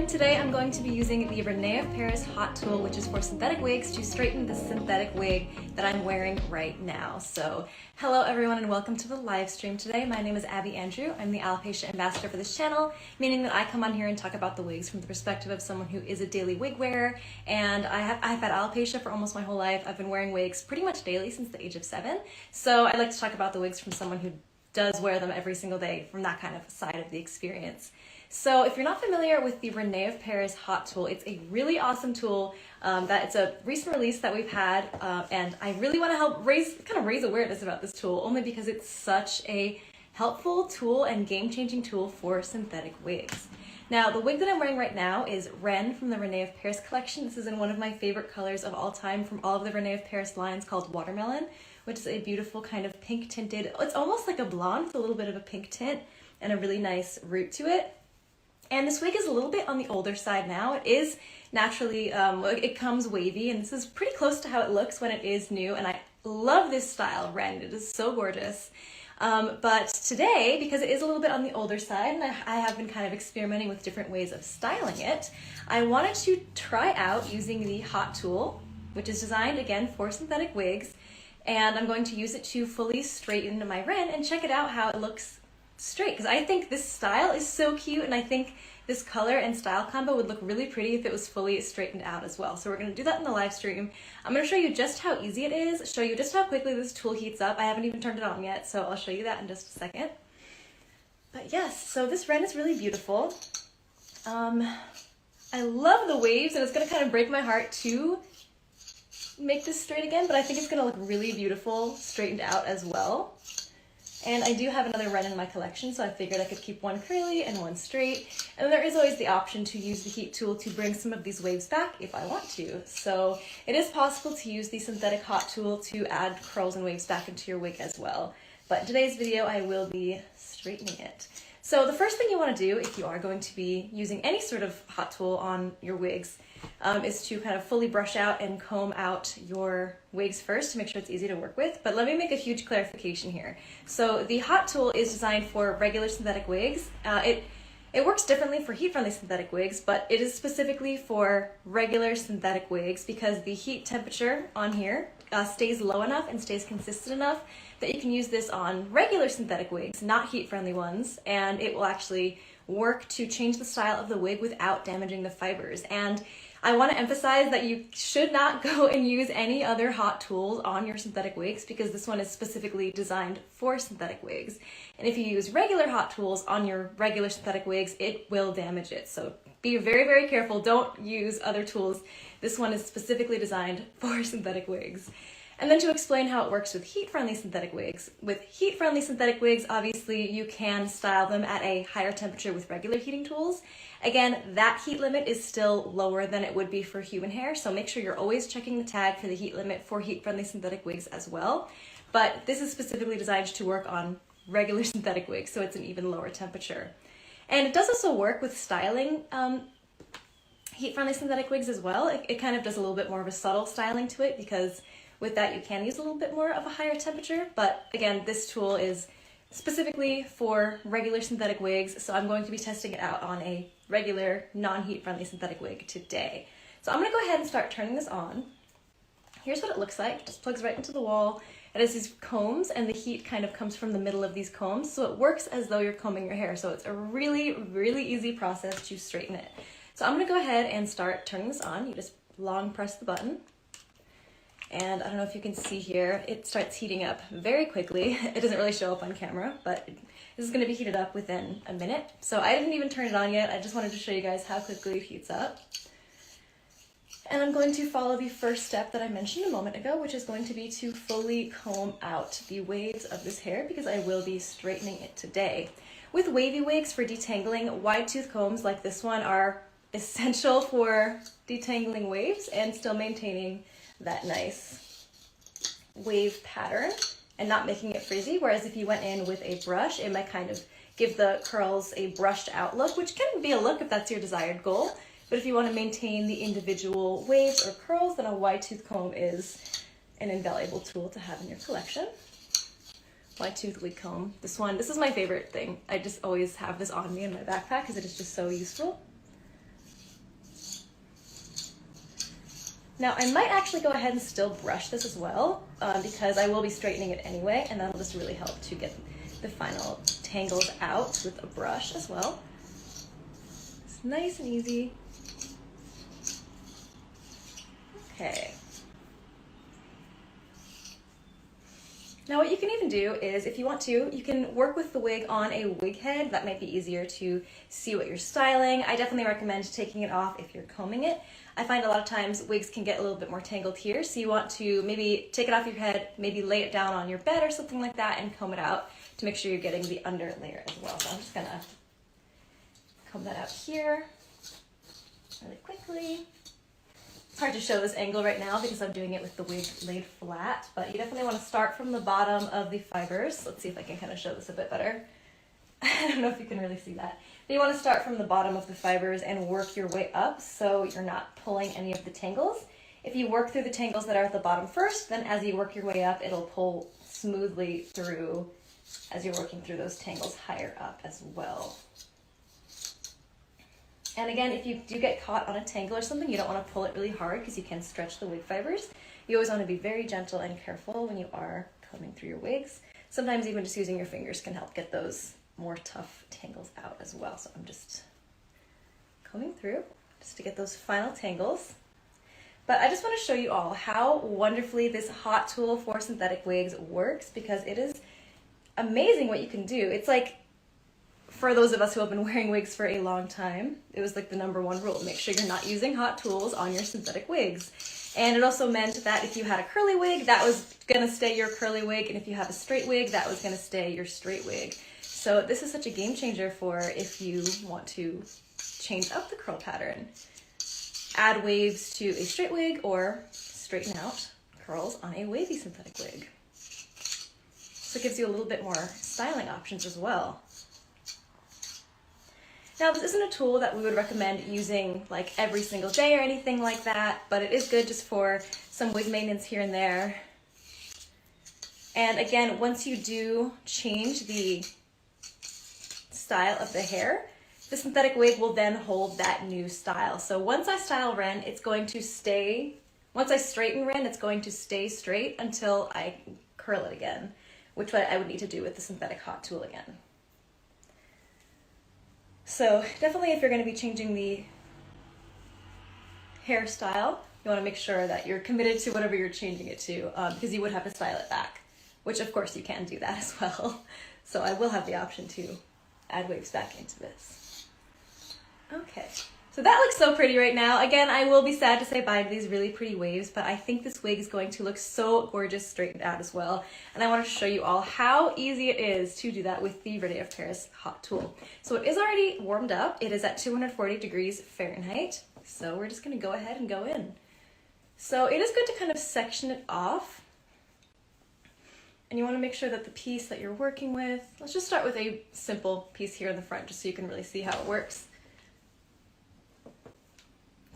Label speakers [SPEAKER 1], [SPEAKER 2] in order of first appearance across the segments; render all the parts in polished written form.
[SPEAKER 1] everyone! Today I'm going to be using the René of Paris hot tool, which is for synthetic wigs, to straighten the synthetic wig that I'm wearing right now. So hello everyone and welcome to the live stream today. My name is Abby Andrew. I'm the alopecia ambassador for this channel, meaning that I come on here and talk about the wigs from the perspective of someone who is a daily wig wearer. And I've had alopecia for almost my whole life. I've been wearing wigs pretty much daily since the age of 7. So I like to talk about the wigs from someone who does wear them every single day from that kind of side of the experience. So if you're not familiar with the René of Paris hot tool, it's a really awesome tool. It's a recent release that we've had, and I really want to help raise awareness about this tool, only because it's such a helpful tool and game-changing tool for synthetic wigs. Now, the wig that I'm wearing right now is Wren from the René of Paris collection. This is in one of my favorite colors of all time from all of the René of Paris lines, called Watermelon, which is a beautiful kind of pink tinted, it's almost like a blonde with a little bit of a pink tint and a really nice root to it. And this wig is a little bit on the older side now. It is naturally, it comes wavy, and this is pretty close to how it looks when it is new, and I love this style, Wren. It is so gorgeous. But today, because it is a little bit on the older side, and I have been kind of experimenting with different ways of styling it, I wanted to try out using the hot tool, which is designed, again, for synthetic wigs, and I'm going to use it to fully straighten my Wren and check it out how it looks straight, because I think this style is so cute, and I think this color and style combo would look really pretty if it was fully straightened out as well. So we're going to do that in the live stream. I'm going to show you just how easy it is, show you just how quickly this tool heats up. I haven't even turned it on yet, so I'll show you that in just a second. But yes, so this Wren is really beautiful. I love the waves, and it's going to kind of break my heart to make this straight again, but I think it's going to look really beautiful straightened out as well. And I do have another Wren in my collection, so I figured I could keep one curly and one straight. And there is always the option to use the heat tool to bring some of these waves back if I want to. So it is possible to use the synthetic hot tool to add curls and waves back into your wig as well. But in today's video, I will be straightening it. So the first thing you want to do if you are going to be using any sort of hot tool on your wigs is to kind of fully brush out and comb out your wigs first to make sure it's easy to work with. But let me make a huge clarification here. So the hot tool is designed for regular synthetic wigs. It works differently for heat-friendly synthetic wigs, but it is specifically for regular synthetic wigs because the heat temperature on here stays low enough and stays consistent enough that you can use this on regular synthetic wigs, not heat-friendly ones, and it will actually work to change the style of the wig without damaging the fibers. And I want to emphasize that you should not go and use any other hot tools on your synthetic wigs because this one is specifically designed for synthetic wigs. And if you use regular hot tools on your regular synthetic wigs, it will damage it. So be very, very careful. Don't use other tools. This one is specifically designed for synthetic wigs. And then to explain how it works with heat-friendly synthetic wigs. With heat-friendly synthetic wigs, obviously you can style them at a higher temperature with regular heating tools. Again, that heat limit is still lower than it would be for human hair, so make sure you're always checking the tag for the heat limit for heat-friendly synthetic wigs as well. But this is specifically designed to work on regular synthetic wigs, so it's an even lower temperature. And it does also work with styling heat-friendly synthetic wigs as well. It kind of does a little bit more of a subtle styling to it because with that, you can use a little bit more of a higher temperature, but again, this tool is specifically for regular synthetic wigs, so I'm going to be testing it out on a regular, non-heat friendly synthetic wig today. So I'm going to go ahead and start turning this on. Here's what it looks like. It just plugs right into the wall. It has these combs, and the heat kind of comes from the middle of these combs, so it works as though you're combing your hair, so it's a really, really easy process to straighten it. So I'm going to go ahead and start turning this on. You just long press the button. And I don't know if you can see here, it starts heating up very quickly. It doesn't really show up on camera, but this is going to be heated up within a minute. So I didn't even turn it on yet. I just wanted to show you guys how quickly it heats up. And I'm going to follow the first step that I mentioned a moment ago, which is going to be to fully comb out the waves of this hair because I will be straightening it today. With wavy wigs for detangling, wide tooth combs like this one are essential for detangling waves and still maintaining that nice wave pattern and not making it frizzy, whereas if you went in with a brush, it might kind of give the curls a brushed out look, which can be a look if that's your desired goal. But if you want to maintain the individual waves or curls, then a wide tooth comb is an invaluable tool to have in your collection. Wide tooth wig comb. This is my favorite thing. I just always have this on me in my backpack because it is just so useful. Now I might actually go ahead and still brush this as well because I will be straightening it anyway, and that'll just really help to get the final tangles out with a brush as well. It's nice and easy. Okay. Now what you can even do is, if you want to, you can work with the wig on a wig head. That might be easier to see what you're styling. I definitely recommend taking it off if you're combing it. I find a lot of times wigs can get a little bit more tangled here, so you want to maybe take it off your head, maybe lay it down on your bed or something like that and comb it out to make sure you're getting the under layer as well. So I'm just gonna comb that out here really quickly. It's hard to show this angle right now because I'm doing it with the wig laid flat, but you definitely want to start from the bottom of the fibers. Let's see if I can kind of show this a bit better. I don't know if you can really see that. But you want to start from the bottom of the fibers and work your way up so you're not pulling any of the tangles. If you work through the tangles that are at the bottom first, then as you work your way up, it'll pull smoothly through as you're working through those tangles higher up as well. And again, if you do get caught on a tangle or something, you don't want to pull it really hard because you can stretch the wig fibers. You always want to be very gentle and careful when you are combing through your wigs. Sometimes even just using your fingers can help get those more tough tangles out as well. So I'm just combing through just to get those final tangles. But I just want to show you all how wonderfully this hot tool for synthetic wigs works, because it is amazing what you can do. It's like, for those of us who have been wearing wigs for a long time, it was like the #1 rule: make sure you're not using hot tools on your synthetic wigs. And it also meant that if you had a curly wig, that was gonna stay your curly wig, and if you have a straight wig, that was gonna stay your straight wig. So this is such a game changer for if you want to change up the curl pattern. Add waves to a straight wig or straighten out curls on a wavy synthetic wig. So it gives you a little bit more styling options as well. Now, this isn't a tool that we would recommend using like every single day or anything like that, but it is good just for some wig maintenance here and there. And again, once you do change the style of the hair, the synthetic wig will then hold that new style. So once I style Wren, it's going to stay, once I straighten Wren, it's going to stay straight until I curl it again, which I would need to do with the synthetic hot tool again. So definitely if you're going to be changing the hairstyle, you want to make sure that you're committed to whatever you're changing it to, because you would have to style it back, which of course you can do that as well. So I will have the option to add waves back into this. Okay, so that looks so pretty right now. Again, I will be sad to say bye to these really pretty waves, but I think this wig is going to look so gorgeous straightened out as well. And I want to show you all how easy it is to do that with the René of Paris hot tool. So it is already warmed up. It is at 240 degrees Fahrenheit. So we're just going to go ahead and go in. So it is good to kind of section it off. And you want to make sure that the piece that you're working with, let's just start with a simple piece here in the front just so you can really see how it works.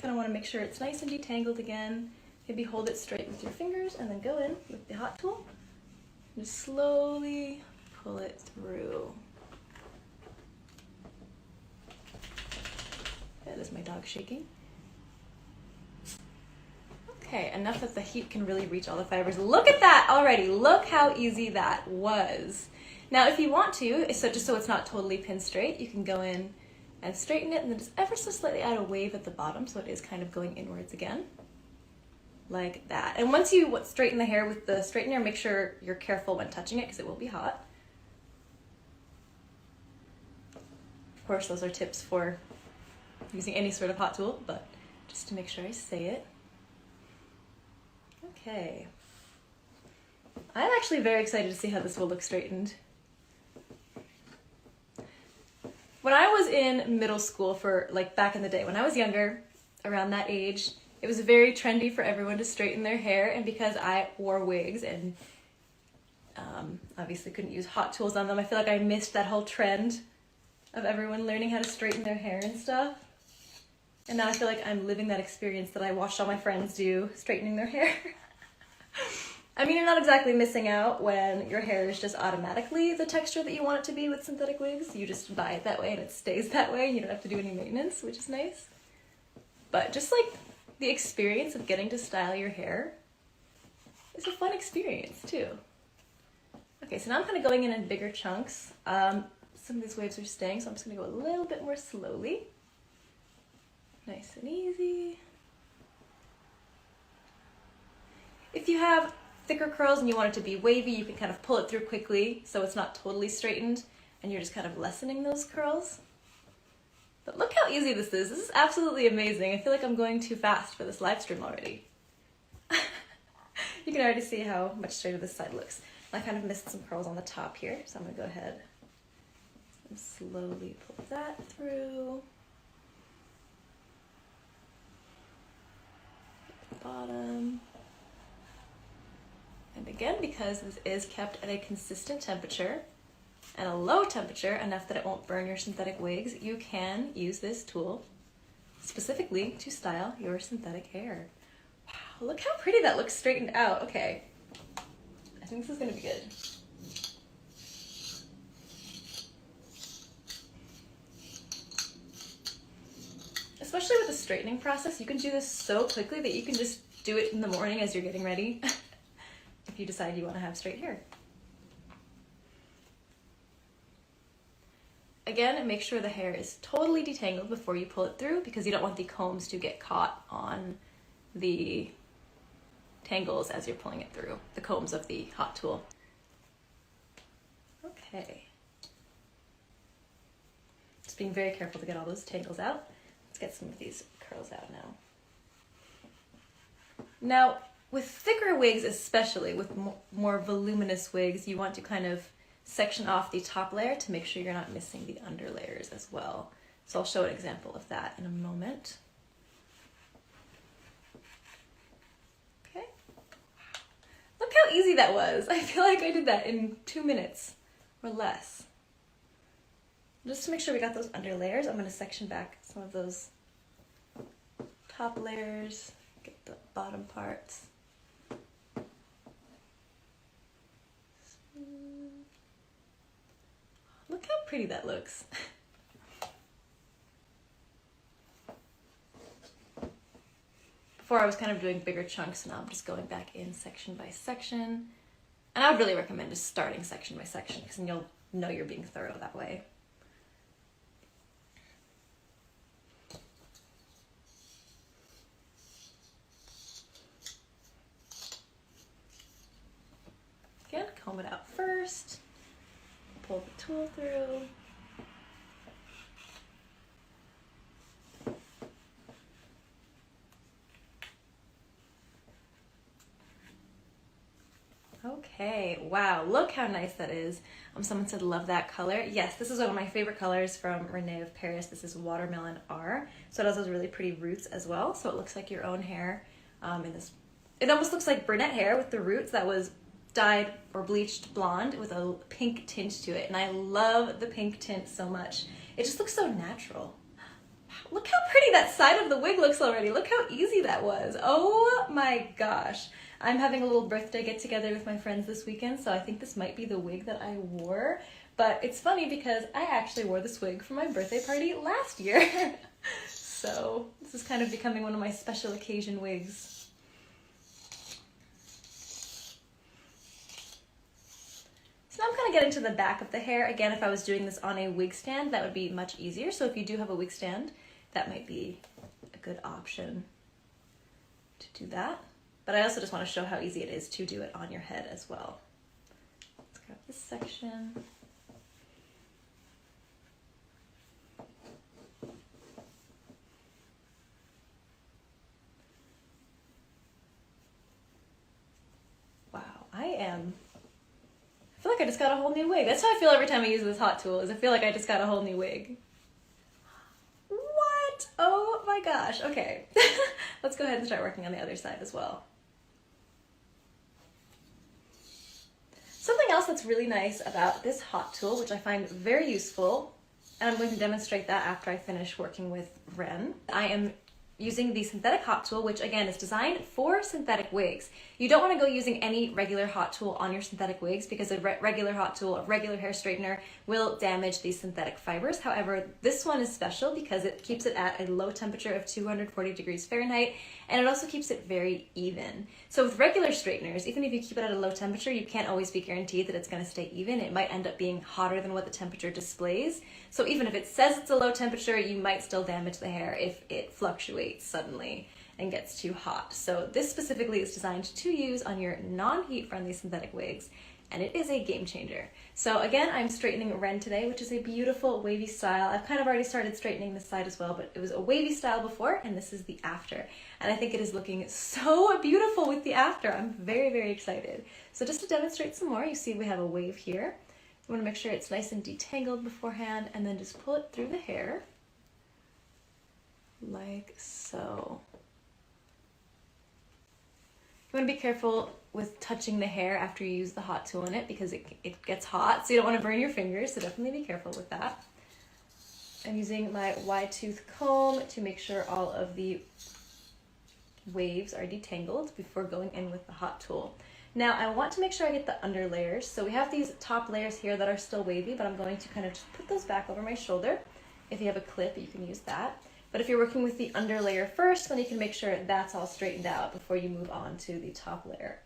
[SPEAKER 1] Kind of want to make sure it's nice and detangled again. Maybe hold it straight with your fingers and then go in with the hot tool. Just slowly pull it through. That is my dog shaking. Okay, enough that the heat can really reach all the fibers. Look at that already. Look how easy that was. Now, if you want to, so just so it's not totally pin straight, you can go in and straighten it and then just ever so slightly add a wave at the bottom so it is kind of going inwards again. Like that. And once you straighten the hair with the straightener, make sure you're careful when touching it because it will be hot. Of course, those are tips for using any sort of hot tool, but just to make sure I say it. Okay. I'm actually very excited to see how this will look straightened. When I was in middle school, for like back in the day, when I was younger, around that age, it was very trendy for everyone to straighten their hair, and because I wore wigs and obviously couldn't use hot tools on them, I feel like I missed that whole trend of everyone learning how to straighten their hair and stuff. And now I feel like I'm living that experience that I watched all my friends do, straightening their hair. I mean, you're not exactly missing out when your hair is just automatically the texture that you want it to be with synthetic wigs. You just buy it that way and it stays that way. You don't have to do any maintenance, which is nice. But just like the experience of getting to style your hair is a fun experience too. Okay, so now I'm kind of going in bigger chunks. Some of these waves are staying, so I'm just gonna go a little bit more slowly. Nice and easy. If you have thicker curls and you want it to be wavy, you can kind of pull it through quickly so it's not totally straightened and you're just kind of lessening those curls. But look how easy this is. This is absolutely amazing. I feel like I'm going too fast for this live stream already. You can already see how much straighter this side looks. I kind of missed some curls on the top here, so I'm gonna go ahead and slowly pull that through. Bottom. And again, because this is kept at a consistent temperature and a low temperature, enough that it won't burn your synthetic wigs, you can use this tool specifically to style your synthetic hair. Wow, look how pretty that looks straightened out. Okay, I think this is gonna be good. Especially with the straightening process, you can do this so quickly that you can just do it in the morning as you're getting ready if you decide you want to have straight hair. Again, make sure the hair is totally detangled before you pull it through because you don't want the combs to get caught on the tangles as you're pulling it through, the combs of the hot tool. Okay. Just being very careful to get all those tangles out. Let's get some of these curls out now. Now, with thicker wigs especially, with more voluminous wigs, you want to kind of section off the top layer to make sure you're not missing the under layers as well. So I'll show an example of that in a moment. Okay. Look how easy that was. I feel like I did that in 2 minutes or less. Just to make sure we got those under layers, I'm going to section back some of those top layers, get the bottom parts. Look how pretty that looks. Before I was kind of doing bigger chunks, now I'm just going back in section by section. And I would really recommend just starting section by section because then you'll know you're being thorough that way. Again, comb it out first. Pull the tool through. Okay, wow, look how nice that is. Someone said love that color. Yes, this is one of my favorite colors from René of Paris. This is Watermelon R. So it has those really pretty roots as well. So it looks like your own hair. It almost looks like brunette hair with the roots that was dyed or bleached blonde with a pink tint to it. And I love the pink tint so much. It just looks so natural. Look how pretty that side of the wig looks already. Look how easy that was. Oh my gosh. I'm having a little birthday get together with my friends this weekend, so I think this might be the wig that I wore. But it's funny because I actually wore this wig for my birthday party last year. So this is kind of becoming one of my special occasion wigs. So now I'm kind of getting to the back of the hair. Again, if I was doing this on a wig stand, that would be much easier. So if you do have a wig stand, that might be a good option to do that. But I also just want to show how easy it is to do it on your head as well. Let's grab this section. Wow, I feel like I just got a whole new wig. That's how I feel every time I use this hot tool, is I feel like I just got a whole new wig. What? Oh my gosh, okay. Let's go ahead and start working on the other side as well. Something else that's really nice about this hot tool, which I find very useful, and I'm going to demonstrate that after I finish working with Wren. I am using the synthetic hot tool, which again is designed for synthetic wigs. You don't want to go using any regular hot tool on your synthetic wigs because a regular hot tool, a regular hair straightener will damage these synthetic fibers. However, this one is special because it keeps it at a low temperature of 240 degrees Fahrenheit, and it also keeps it very even. So with regular straighteners, even if you keep it at a low temperature, you can't always be guaranteed that it's going to stay even. It might end up being hotter than what the temperature displays. So even if it says it's a low temperature, you might still damage the hair if it fluctuates suddenly and gets too hot. So this specifically is designed to use on your non-heat friendly synthetic wigs, and it is a game changer. So again, I'm straightening Wren today, which is a beautiful wavy style. I've kind of already started straightening this side as well, but it was a wavy style before, and this is the after. And I think it is looking so beautiful with the after. I'm very, very excited. So just to demonstrate some more, you see we have a wave here. You want to make sure it's nice and detangled beforehand, and then just pull it through the hair, like so. You want to be careful with touching the hair after you use the hot tool in it because it gets hot, so you don't want to burn your fingers, so definitely be careful with that. I'm using my wide tooth comb to make sure all of the waves are detangled before going in with the hot tool. Now I want to make sure I get the under layers, so we have these top layers here that are still wavy, but I'm going to kind of just put those back over my shoulder. If you have a clip, you can use that. But if you're working with the under layer first, then you can make sure that's all straightened out before you move on to the top layer.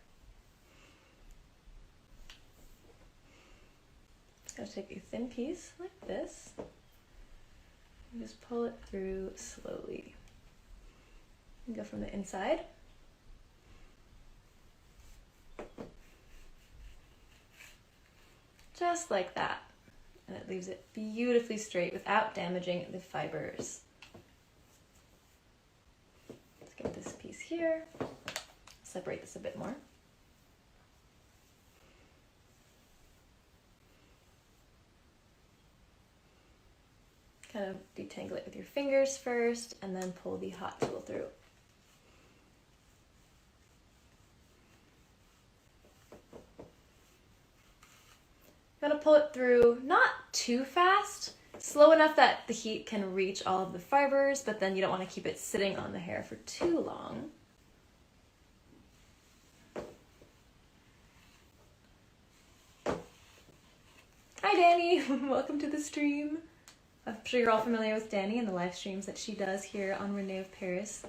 [SPEAKER 1] Just gonna take a thin piece like this and just pull it through slowly. And go from the inside. Just like that. And it leaves it beautifully straight without damaging the fibers. Let's get this piece here. Separate this a bit more. Kind of detangle it with your fingers first and then pull the hot tool through. I'm going to pull it through not too fast, slow enough that the heat can reach all of the fibers, but then you don't want to keep it sitting on the hair for too long. Hi Danny, welcome to the stream. I'm sure you're all familiar with Danny and the live streams that she does here on René of Paris.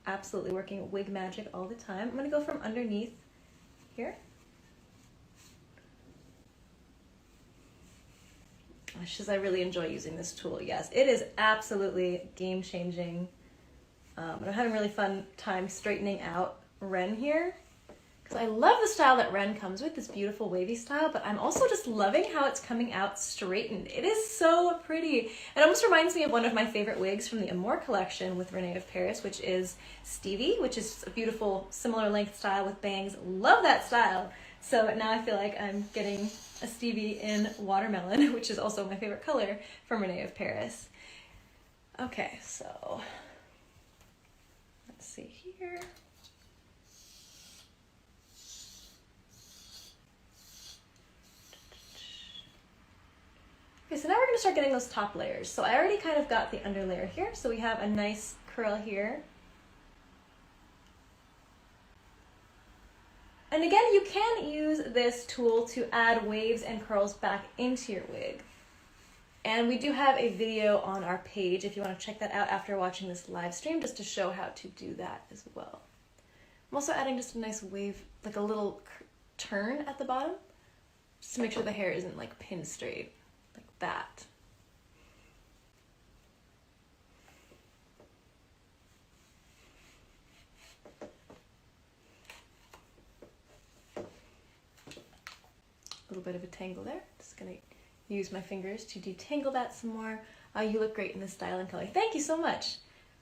[SPEAKER 1] Absolutely working wig magic all the time. I'm going to go from underneath here. It's just I really enjoy using this tool. Yes, it is absolutely game-changing. I'm having a really fun time straightening out Wren here. I love the style that Wren comes with, this beautiful wavy style, but I'm also just loving how it's coming out straightened. It is so pretty. It almost reminds me of one of my favorite wigs from the Amore Collection with René of Paris, which is Stevie, which is a beautiful similar length style with bangs. Love that style. So now I feel like I'm getting a Stevie in watermelon, which is also my favorite color from René of Paris. Okay, so let's see here. Okay, so now we're going to start getting those top layers. So I already kind of got the under layer here, so we have a nice curl here. And again, you can use this tool to add waves and curls back into your wig. And we do have a video on our page if you want to check that out after watching this live stream, just to show how to do that as well. I'm also adding just a nice wave, like a little turn at the bottom, just to make sure the hair isn't like pinned straight. That. A little bit of a tangle there. Just gonna use my fingers to detangle that some more. You look great in this style and color. Thank you so much.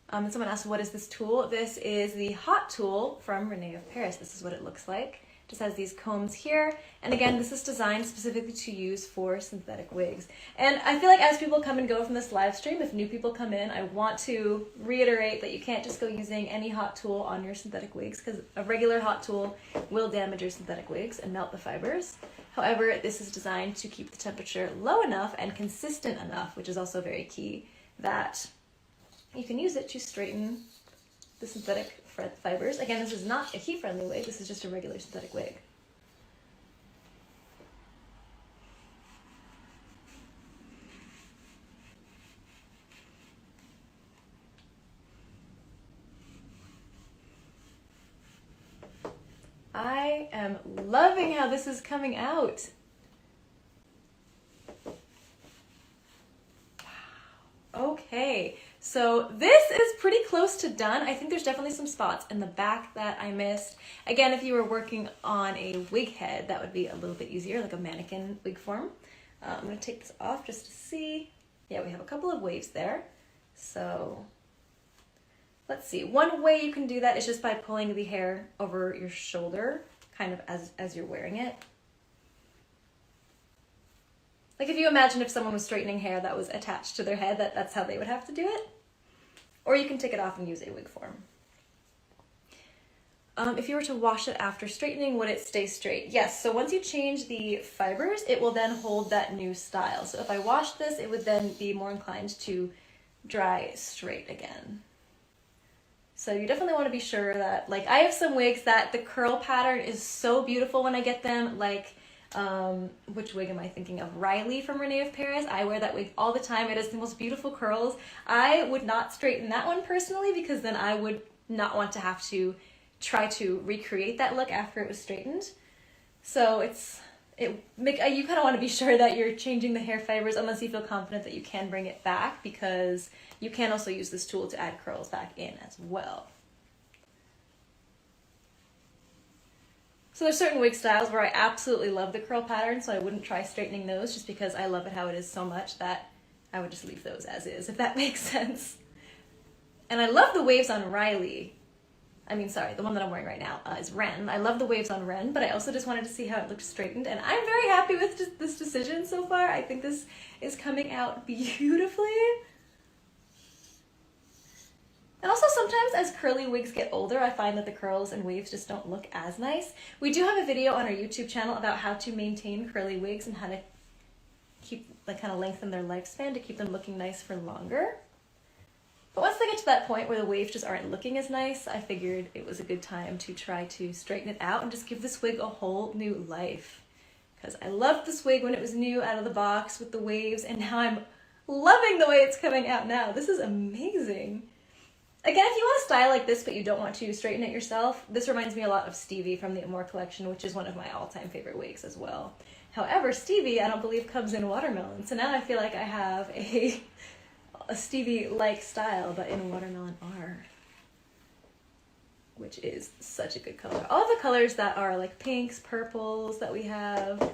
[SPEAKER 1] And someone asked, what is this tool? This is the hot tool from René of Paris. This is what it looks like. Just has these combs here, and again, this is designed specifically to use for synthetic wigs. And I feel like as people come and go from this live stream, if new people come in, I want to reiterate that you can't just go using any hot tool on your synthetic wigs, because a regular hot tool will damage your synthetic wigs and melt the fibers. However, this is designed to keep the temperature low enough and consistent enough, which is also very key, that You can use it to straighten the synthetic fibers. Again, this is not a heat-friendly wig, this is just a regular synthetic wig. I am loving how this is coming out. Wow. Okay, so this is pretty close to done. I think there's definitely some spots in the back that I missed. Again, if you were working on a wig head, that would be a little bit easier, like a mannequin wig form. I'm gonna take this off just to see. Yeah, we have a couple of waves there. So let's see. One way you can do that is just by pulling the hair over your shoulder, kind of as you're wearing it. Like if you imagine if someone was straightening hair that was attached to their head, that's how they would have to do it. Or you can take it off and use a wig form. If you were to wash it after straightening, would it stay straight? Yes, so once you change the fibers, it will then hold that new style. So if I washed this, it would then be more inclined to dry straight again. So you definitely want to be sure that, like, I have some wigs that the curl pattern is so beautiful when I get them, like, which wig am I thinking of? Riley from René of Paris. I wear that wig all the time. It has the most beautiful curls. I would not straighten that one personally because then I would not want to have to try to recreate that look after it was straightened. So you kind of want to be sure that you're changing the hair fibers unless you feel confident that you can bring it back, because you can also use this tool to add curls back in as well. So there's certain wig styles where I absolutely love the curl pattern, so I wouldn't try straightening those just because I love it how it is so much that I would just leave those as is, if that makes sense. And I love the waves on Riley. I mean, sorry, the one that I'm wearing right now is Wren. I love the waves on Wren, but I also just wanted to see how it looked straightened, and I'm very happy with this decision so far. I think this is coming out beautifully. And also sometimes as curly wigs get older, I find that the curls and waves just don't look as nice. We do have a video on our YouTube channel about how to maintain curly wigs and how to keep, like, kind of lengthen their lifespan to keep them looking nice for longer. But once they get to that point where the waves just aren't looking as nice, I figured it was a good time to try to straighten it out and just give this wig a whole new life. Because I loved this wig when it was new out of the box with the waves, and now I'm loving the way it's coming out now. This is amazing. Again, if you want a style like this but you don't want to straighten it yourself, this reminds me a lot of Stevie from the Amore Collection, which is one of my all-time favorite wigs as well. However, Stevie, I don't believe, comes in watermelon, so now I feel like I have a Stevie-like style, but in watermelon R, which is such a good color. All the colors that are like pinks, purples that we have,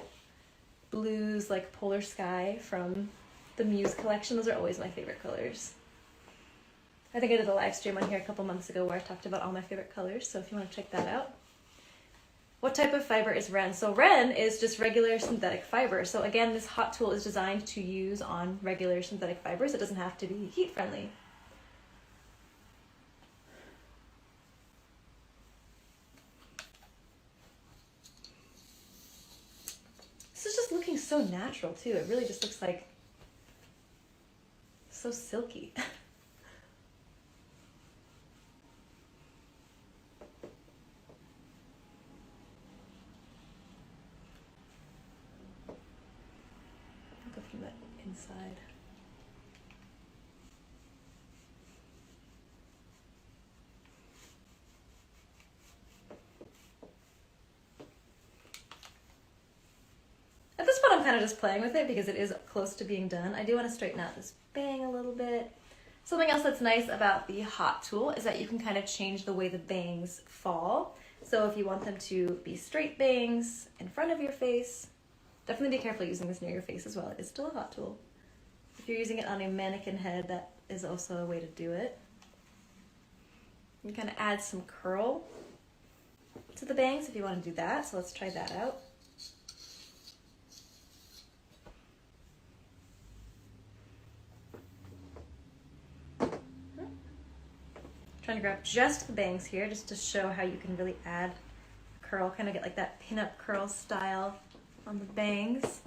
[SPEAKER 1] blues like Polar Sky from the Muse collection, those are always my favorite colors. I think I did a live stream on here a couple months ago where I talked about all my favorite colors, so if you want to check that out. What type of fiber is Wren? So Wren is just regular synthetic fiber. So again, this hot tool is designed to use on regular synthetic fibers. It doesn't have to be heat friendly. This is just looking so natural too. It really just looks like so silky. Inside. At this point I'm kind of just playing with it because it is close to being done. I do want to straighten out this bang a little bit. Something else that's nice about the hot tool is that you can kind of change the way the bangs fall. So if you want them to be straight bangs in front of your face, definitely be careful using this near your face as well. It is still a hot tool. If you're using it on a mannequin head, that is also a way to do it. You kind of add some curl to the bangs if you want to do that. So let's try that out. Trying to grab just the bangs here just to show how you can really add curl, kind of get like that pin-up curl style on the bangs.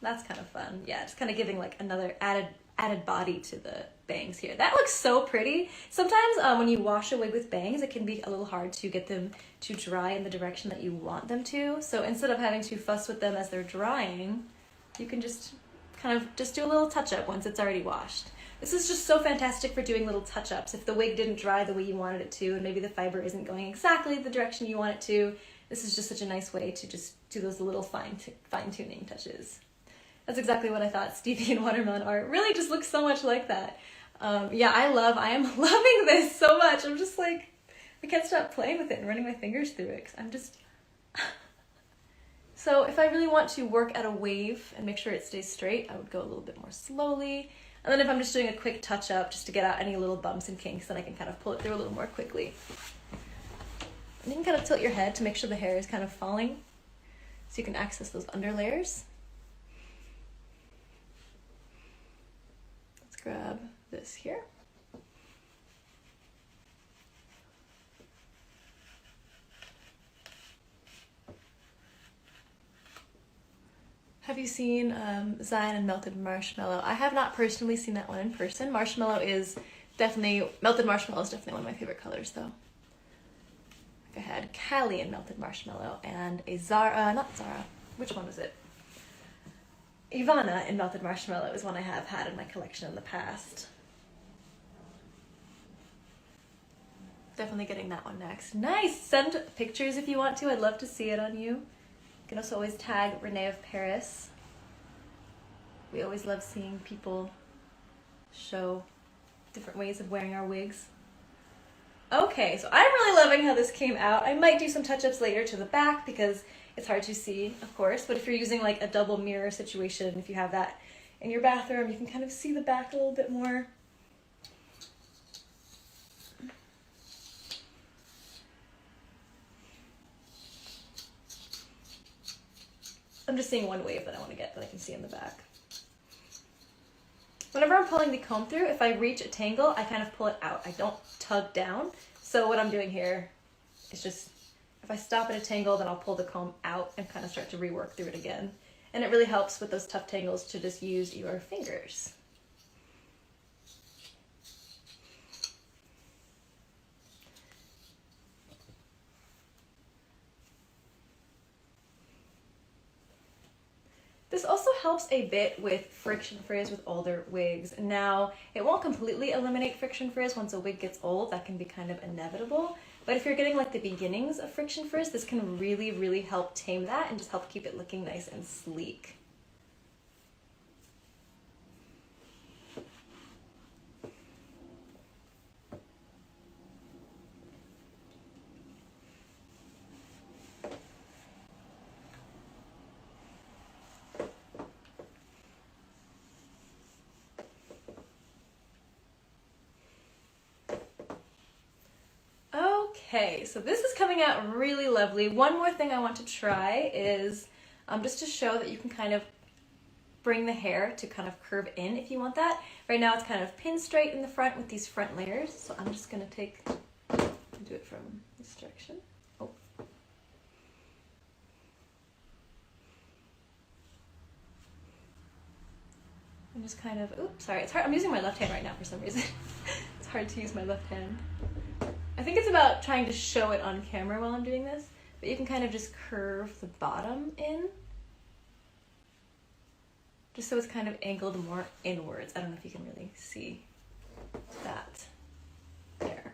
[SPEAKER 1] That's kind of fun. Yeah, just kind of giving like another added added body to the bangs here. That looks so pretty. Sometimes when you wash a wig with bangs, it can be a little hard to get them to dry in the direction that you want them to. So instead of having to fuss with them as they're drying, you can just kind of just do a little touch-up once it's already washed. This is just so fantastic for doing little touch-ups. If the wig didn't dry the way you wanted it to, and maybe the fiber isn't going exactly the direction you want it to, this is just such a nice way to just do those little fine-tuning touches. That's exactly what I thought. Stevie and watermelon art really just looks so much like that. Yeah, I am loving this so much. I'm just like, I can't stop playing with it and running my fingers through it. 'Cause I'm just... So if I really want to work at a wave and make sure it stays straight, I would go a little bit more slowly. And then if I'm just doing a quick touch-up just to get out any little bumps and kinks, then I can kind of pull it through a little more quickly. And you can kind of tilt your head to make sure the hair is kind of falling so you can access those under layers. Let's grab this here. Have you seen Zion and Melted Marshmallow? I have not personally seen that one in person. Melted Marshmallow is definitely one of my favorite colors though. I had Callie and Melted Marshmallow and a not Zara, which one was it? Ivana in Melted Marshmallow is one I have had in my collection in the past. Definitely getting that one next. Nice! Send pictures if you want to. I'd love to see it on you. You can also always tag René of Paris. We always love seeing people show different ways of wearing our wigs. Okay, so I'm really loving how this came out. I might do some touch-ups later to the back because it's hard to see, of course, but if you're using like a double mirror situation, if you have that in your bathroom, you can kind of see the back a little bit more. I'm just seeing one wave that I want to get that I can see in the back. Whenever I'm pulling the comb through, if I reach a tangle, I kind of pull it out. I don't tug down. So what I'm doing here is just, if I stop at a tangle, then I'll pull the comb out and kind of start to rework through it again. And it really helps with those tough tangles to just use your fingers. This also helps a bit with friction frizz with older wigs. Now, it won't completely eliminate friction frizz once a wig gets old. That can be kind of inevitable. But if you're getting like the beginnings of friction frizz, this can really, really help tame that and just help keep it looking nice and sleek. Okay, so this is coming out really lovely. One more thing I want to try is just to show that you can kind of bring the hair to kind of curve in if you want that. Right now it's kind of pin straight in the front with these front layers, so I'm just going to do it from this direction. Oh. And just kind of, oops, sorry, it's hard. I'm using my left hand right now for some reason. It's hard to use my left hand. I think it's about trying to show it on camera while I'm doing this, but you can kind of just curve the bottom in, just so it's kind of angled more inwards. I don't know if you can really see that there.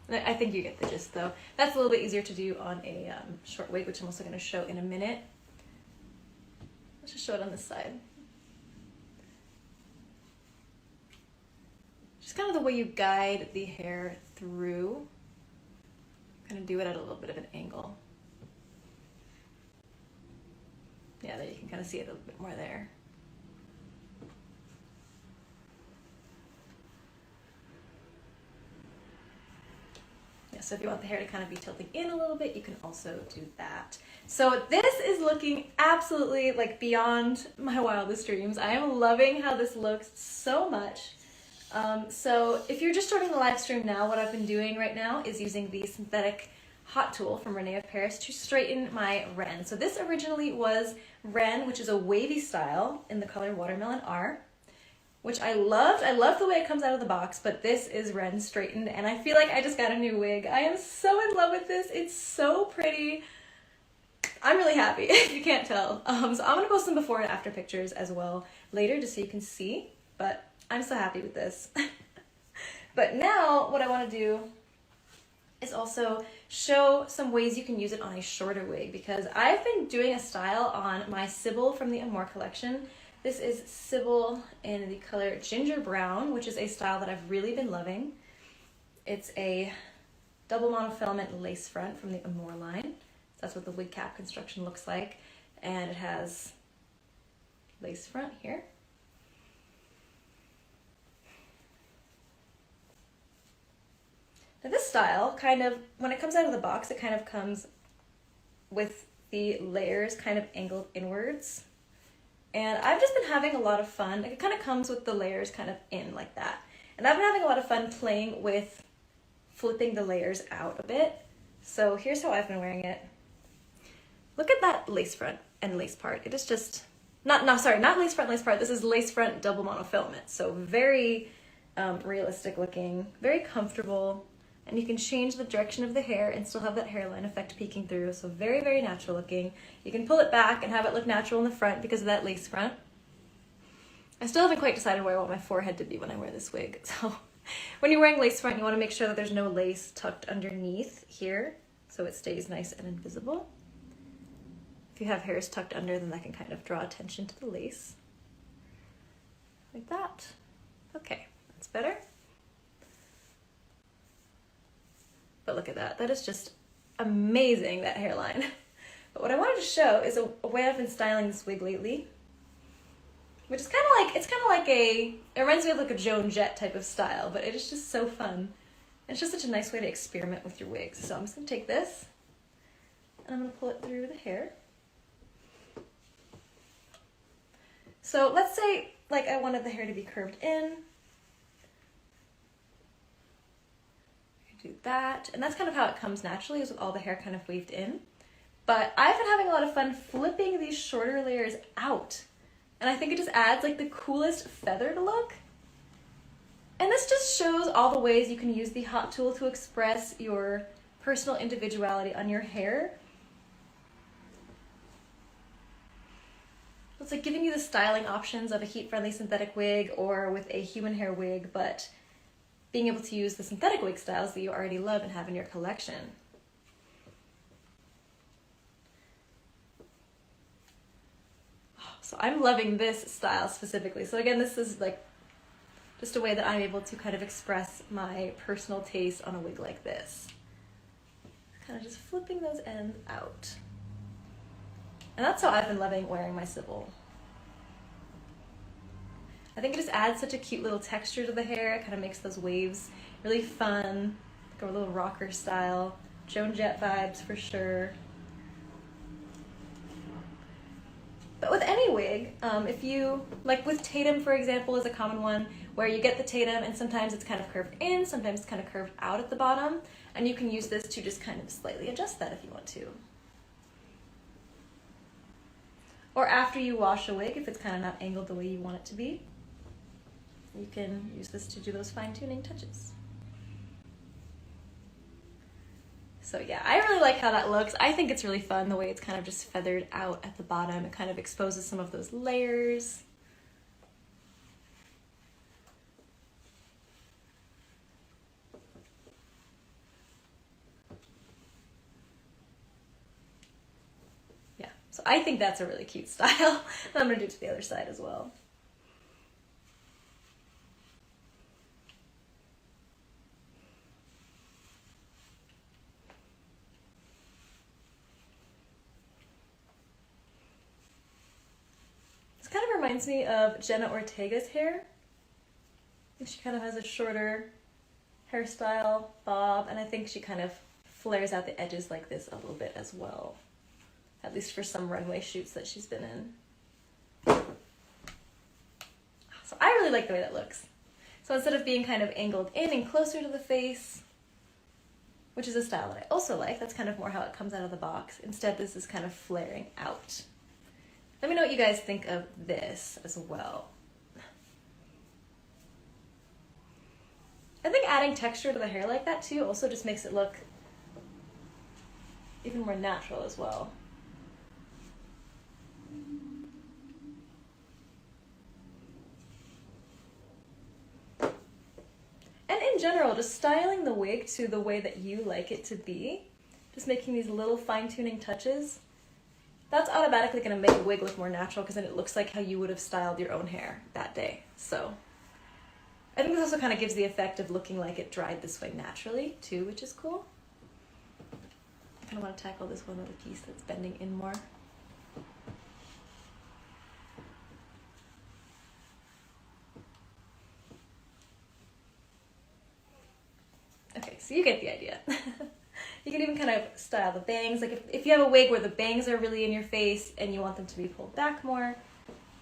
[SPEAKER 1] I think you get the gist though. That's a little bit easier to do on a short wig, which I'm also going to show in a minute. Let's just show it on this side. Just kind of the way you guide the hair through. Kind of do it at a little bit of an angle. Yeah, there you can kind of see it a little bit more there. Yeah, so if you want the hair to kind of be tilting in a little bit, you can also do that. So this is looking absolutely like beyond my wildest dreams. I am loving how this looks so much. So if you're just joining the live stream now, what I've been doing right now is using the synthetic hot tool from René of Paris to straighten my Wren. So this originally was Wren, which is a wavy style in the color Watermelon R, which I loved. I love the way it comes out of the box, but this is Wren straightened, and I feel like I just got a new wig. I am so in love with this. It's so pretty. I'm really happy, if you can't tell. So I'm gonna post some before and after pictures as well later, just so you can see, but I'm so happy with this. But now what I wanna do is also show some ways you can use it on a shorter wig, because I've been doing a style on my Sybil from the Amore Collection. This is Sybil in the color Ginger Brown, which is a style that I've really been loving. It's a double monofilament lace front from the Amore line. That's what the wig cap construction looks like. And it has lace front here. Now this style kind of, when it comes out of the box, it kind of comes with the layers kind of angled inwards. And I've just been having a lot of fun. It kind of comes with the layers kind of in like that. And I've been having a lot of fun playing with flipping the layers out a bit. So here's how I've been wearing it. Look at that lace front and lace part. It is just, not lace front, lace part. This is lace front double monofilament. So very realistic looking, very comfortable. And you can change the direction of the hair and still have that hairline effect peeking through. So very, very natural looking. You can pull it back and have it look natural in the front because of that lace front. I still haven't quite decided where I want my forehead to be when I wear this wig. So when you're wearing lace front, you want to make sure that there's no lace tucked underneath here so it stays nice and invisible. If you have hairs tucked under, then that can kind of draw attention to the lace. Like that. Okay, that's better. But look at that. That is just amazing, that hairline. But what I wanted to show is a way I've been styling this wig lately, which is kind of like, it reminds me of like a Joan Jett type of style, but it is just so fun. And it's just such a nice way to experiment with your wigs. So I'm just going to take this and I'm going to pull it through the hair. So let's say like I wanted the hair to be curved in. Do that, and that's kind of how it comes naturally, is with all the hair kind of weaved in. But I've been having a lot of fun flipping these shorter layers out, and I think it just adds like the coolest feathered look. And this just shows all the ways you can use the hot tool to express your personal individuality on your hair. It's like giving you the styling options of a heat-friendly synthetic wig or with a human hair wig, but being able to use the synthetic wig styles that you already love and have in your collection. So I'm loving this style specifically. So again, this is like just a way that I'm able to kind of express my personal taste on a wig like this. Kind of just flipping those ends out. And that's how I've been loving wearing my Sybil. I think it just adds such a cute little texture to the hair. It kind of makes those waves really fun, like a little rocker style. Joan Jett vibes for sure. But with any wig, if you, like with Tatum for example is a common one, where you get the Tatum and sometimes it's kind of curved in, sometimes it's kind of curved out at the bottom, and you can use this to just kind of slightly adjust that if you want to. Or after you wash a wig, if it's kind of not angled the way you want it to be, you can use this to do those fine-tuning touches. So yeah, I really like how that looks. I think it's really fun the way it's kind of just feathered out at the bottom. It kind of exposes some of those layers. Yeah, so I think that's a really cute style. I'm gonna do it to the other side as well. Kind of reminds me of Jenna Ortega's hair. I think she kind of has a shorter hairstyle, bob, and I think she kind of flares out the edges like this a little bit as well. At least for some runway shoots that she's been in. So I really like the way that looks. So instead of being kind of angled in and closer to the face, which is a style that I also like. That's kind of more how it comes out of the box. Instead, this is kind of flaring out. Let me know what you guys think of this as well. I think adding texture to the hair like that too also just makes it look even more natural as well. And in general, just styling the wig to the way that you like it to be, just making these little fine-tuning touches, that's automatically going to make a wig look more natural because then it looks like how you would have styled your own hair that day. So I think this also kind of gives the effect of looking like it dried this way naturally too, which is cool. I kind of want to tackle this one little piece that's bending in more. Okay, so you get the idea. You can even kind of style the bangs. Like if you have a wig where the bangs are really in your face and you want them to be pulled back more,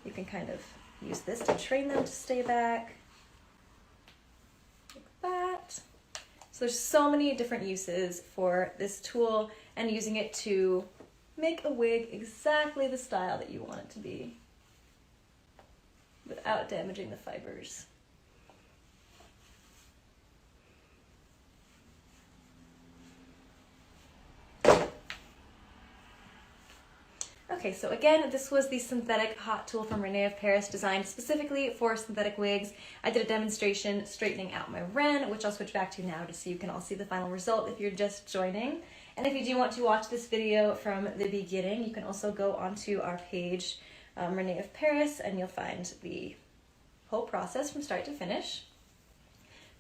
[SPEAKER 1] you can kind of use this to train them to stay back. Like that. So there's so many different uses for this tool and using it to make a wig exactly the style that you want it to be without damaging the fibers. Okay, so again, this was the synthetic hot tool from René of Paris, designed specifically for synthetic wigs. I did a demonstration straightening out my Wren, which I'll switch back to now just so you can all see the final result if you're just joining. And if you do want to watch this video from the beginning, you can also go onto our page, René of Paris, and you'll find the whole process from start to finish.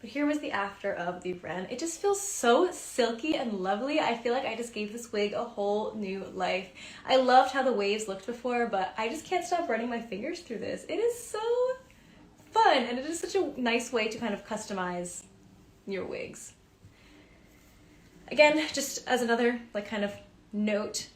[SPEAKER 1] But here was the after of the Wren. It just feels so silky and lovely. I feel like I just gave this wig a whole new life. I loved how the waves looked before, but I just can't stop running my fingers through this. It is so fun, and it is such a nice way to kind of customize your wigs. Again, just as another kind of note,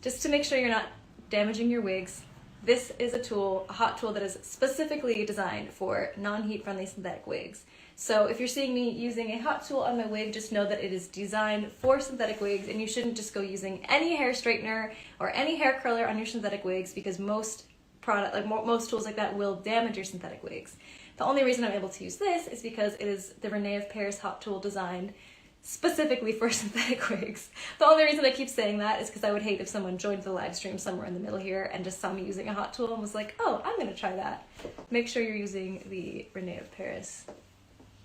[SPEAKER 1] just to make sure you're not damaging your wigs, this is a tool, a hot tool that is specifically designed for non-heat friendly synthetic wigs. So if you're seeing me using a hot tool on my wig, just know that it is designed for synthetic wigs, and you shouldn't just go using any hair straightener or any hair curler on your synthetic wigs, because most tools like that will damage your synthetic wigs. The only reason I'm able to use this is because it is the René of Paris hot tool designed specifically for synthetic wigs. The only reason I keep saying that is because I would hate if someone joined the live stream somewhere in the middle here and just saw me using a hot tool and was like, oh, I'm gonna try that. Make sure you're using the René of Paris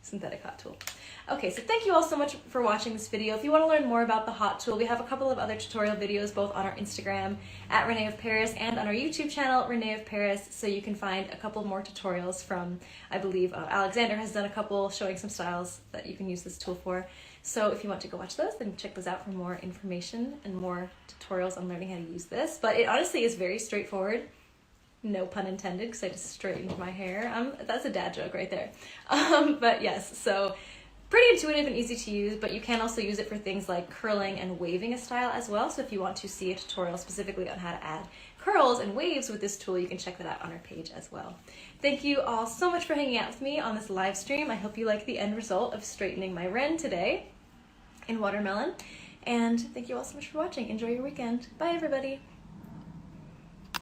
[SPEAKER 1] synthetic hot tool. Okay, so thank you all so much for watching this video. If you want to learn more about the hot tool, we have a couple of other tutorial videos both on our Instagram at René of Paris and on our YouTube channel, René of Paris, so you can find a couple more tutorials from, I believe, Alexander has done a couple showing some styles that you can use this tool for. So if you want to go watch those, then check those out for more information and more tutorials on learning how to use this. But it honestly is very straightforward. No pun intended, because I just straightened my hair. That's a dad joke right there. But yes, so pretty intuitive and easy to use, but you can also use it for things like curling and waving a style as well. So if you want to see a tutorial specifically on how to add curls and waves with this tool, you can check that out on our page as well. Thank you all so much for hanging out with me on this live stream. I hope you like the end result of straightening my Wren today in watermelon. And thank you all so much for watching. Enjoy your weekend. Bye, everybody.